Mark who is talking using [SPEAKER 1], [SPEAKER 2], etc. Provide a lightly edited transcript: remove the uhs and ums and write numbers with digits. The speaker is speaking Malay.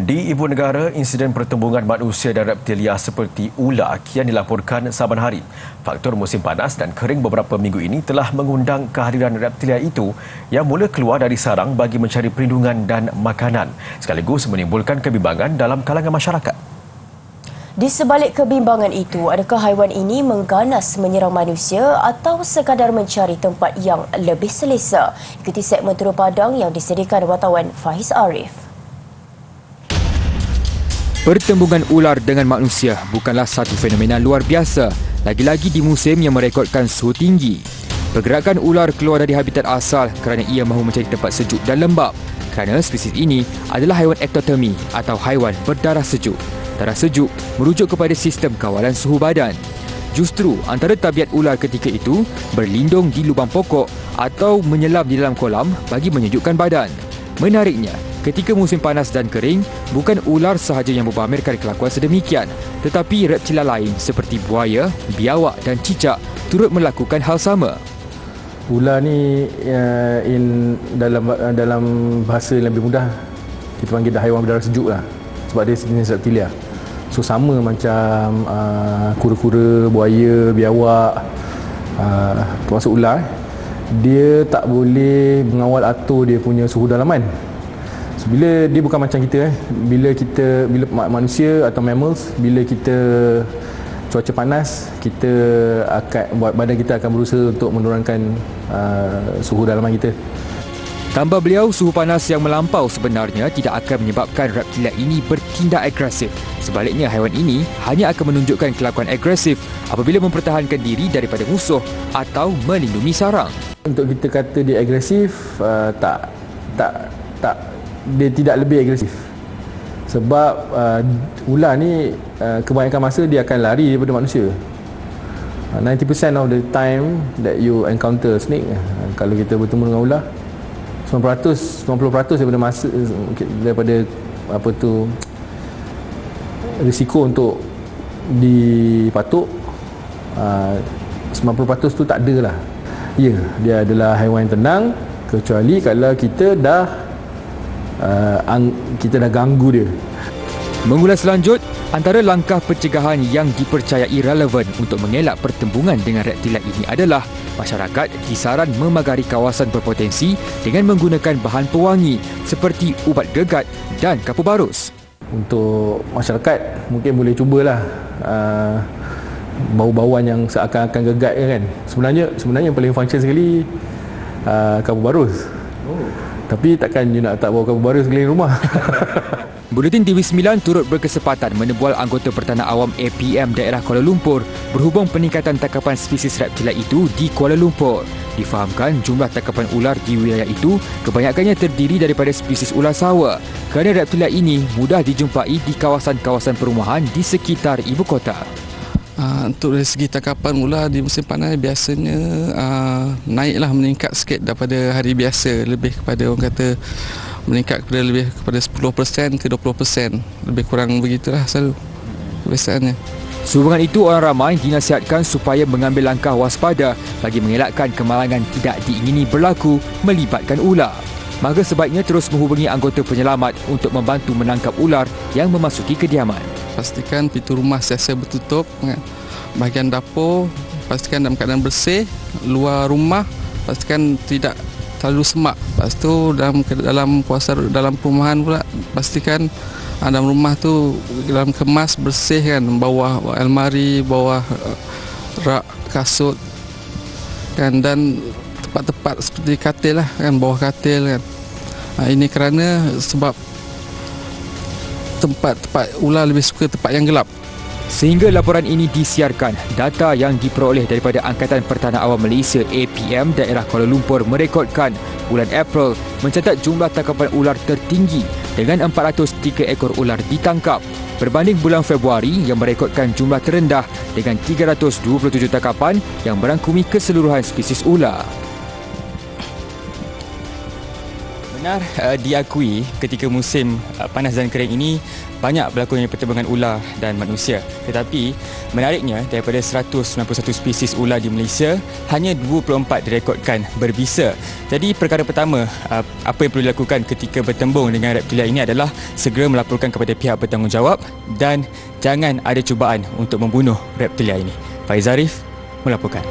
[SPEAKER 1] Di Ibu Negara, insiden pertembungan manusia dan reptilia seperti ular kian dilaporkan saban hari. Faktor musim panas dan kering beberapa minggu ini telah mengundang kehadiran reptilia itu yang mula keluar dari sarang bagi mencari perlindungan dan makanan, sekaligus menimbulkan kebimbangan dalam kalangan masyarakat.
[SPEAKER 2] Di sebalik kebimbangan itu, adakah haiwan ini mengganas menyerang manusia atau sekadar mencari tempat yang lebih selesa? Ikuti segmen Turun Padang yang disediakan wartawan Faiz Arif.
[SPEAKER 3] Pertembungan ular dengan manusia bukanlah satu fenomena luar biasa, lagi-lagi di musim yang merekodkan suhu tinggi. Pergerakan ular keluar dari habitat asal kerana ia mahu mencari tempat sejuk dan lembap, kerana spesies ini adalah haiwan ektotermi atau haiwan berdarah sejuk. Darah sejuk merujuk kepada sistem kawalan suhu badan. Justru antara tabiat ular ketika itu berlindung di lubang pokok atau menyelam di dalam kolam bagi menyejukkan badan. Menariknya, ketika musim panas dan kering, bukan ular sahaja yang berpamerkan kelakuan sedemikian, tetapi reptilia lain seperti buaya, biawak dan cicak turut melakukan hal sama.
[SPEAKER 4] Ular ni dalam bahasa yang lebih mudah kita panggil haiwan berdarah sejuk lah, sebab dia jenis reptilia. So sama macam kura-kura, buaya, biawak, termasuk ular, dia tak boleh mengawal atur dia punya suhu dalaman. So, bila dia bukan macam kita, bila manusia atau mammals, bila kita cuaca panas, badan kita akan berusaha untuk menurunkan suhu dalaman kita.
[SPEAKER 3] Tambah beliau, suhu panas yang melampau sebenarnya tidak akan menyebabkan reptilia ini bertindak agresif. Sebaliknya, haiwan ini hanya akan menunjukkan kelakuan agresif apabila mempertahankan diri daripada musuh atau melindungi sarang.
[SPEAKER 4] Untuk kita kata dia agresif, dia tidak lebih agresif. Sebab ular ni kebanyakan masa dia akan lari daripada manusia. 90% of the time that you encounter snake, kalau kita bertemu dengan ular, 90% daripada masa, daripada risiko untuk dipatuk, 90% tu tak ada lah. Ya, dia adalah haiwan yang tenang, kecuali kalau kita dah ganggu dia.
[SPEAKER 3] Mengulas lanjut, antara langkah pencegahan yang dipercayai relevan untuk mengelak pertembungan dengan reptilia ini adalah masyarakat disaran memagari kawasan berpotensi dengan menggunakan bahan pewangi seperti ubat gegat dan kapur barus.
[SPEAKER 4] Untuk masyarakat, mungkin boleh cubalah bau-bauan yang seakan-akan gegat kan. Sebenarnya yang paling function sekali kapur barus. Tapi takkan you nak letak bau kapur barus sekeliling rumah.
[SPEAKER 3] Buletin TV9 turut berkesempatan menebual anggota Pertanah Awam APM daerah Kuala Lumpur berhubung peningkatan tangkapan spesies reptilia itu di Kuala Lumpur. Difahamkan jumlah tangkapan ular di wilayah itu kebanyakannya terdiri daripada spesies ular sawa, kerana reptilia ini mudah dijumpai di kawasan-kawasan perumahan di sekitar ibu kota.
[SPEAKER 5] Untuk dari segi tangkapan ular di musim panas biasanya meningkat sikit daripada hari biasa, lebih kepada orang kata meningkat kepada 10% ke 20%, lebih kurang begitulah selalu kebiasaannya.
[SPEAKER 3] Sehubungan itu, orang ramai dinasihatkan supaya mengambil langkah waspada bagi mengelakkan kemalangan tidak diingini berlaku melibatkan ular. Maka sebaiknya terus menghubungi anggota penyelamat untuk membantu menangkap ular yang memasuki kediaman.
[SPEAKER 5] Pastikan pintu rumah sentiasa bertutup, bahagian dapur pastikan dalam keadaan bersih, luar rumah pastikan tidak terlalu semak. Lepas tu dalam perumahan pula pastikan dalam rumah tu dalam kemas bersih kan, bawah almari, bawah rak kasut kan, dan tempat-tempat seperti katil lah kan, bawah katil kan. Ini kerana sebab tempat-tempat ular lebih suka tempat yang gelap.
[SPEAKER 3] Sehingga laporan ini disiarkan, data yang diperoleh daripada Angkatan Pertanah Awam Malaysia APM daerah Kuala Lumpur merekodkan bulan April mencatat jumlah tangkapan ular tertinggi dengan 403 ekor ular ditangkap berbanding bulan Februari yang merekodkan jumlah terendah dengan 327 tangkapan yang merangkumi keseluruhan spesies ular. Benar diakui ketika musim panas dan kering ini banyak berlakunya pertempuran ular dan manusia. Tetapi menariknya daripada 191 spesies ular di Malaysia, hanya 24 direkodkan berbisa. Jadi perkara pertama apa yang perlu dilakukan ketika bertembung dengan reptilia ini adalah segera melaporkan kepada pihak bertanggungjawab dan jangan ada cubaan untuk membunuh reptilia ini. Faiz Arif melaporkan.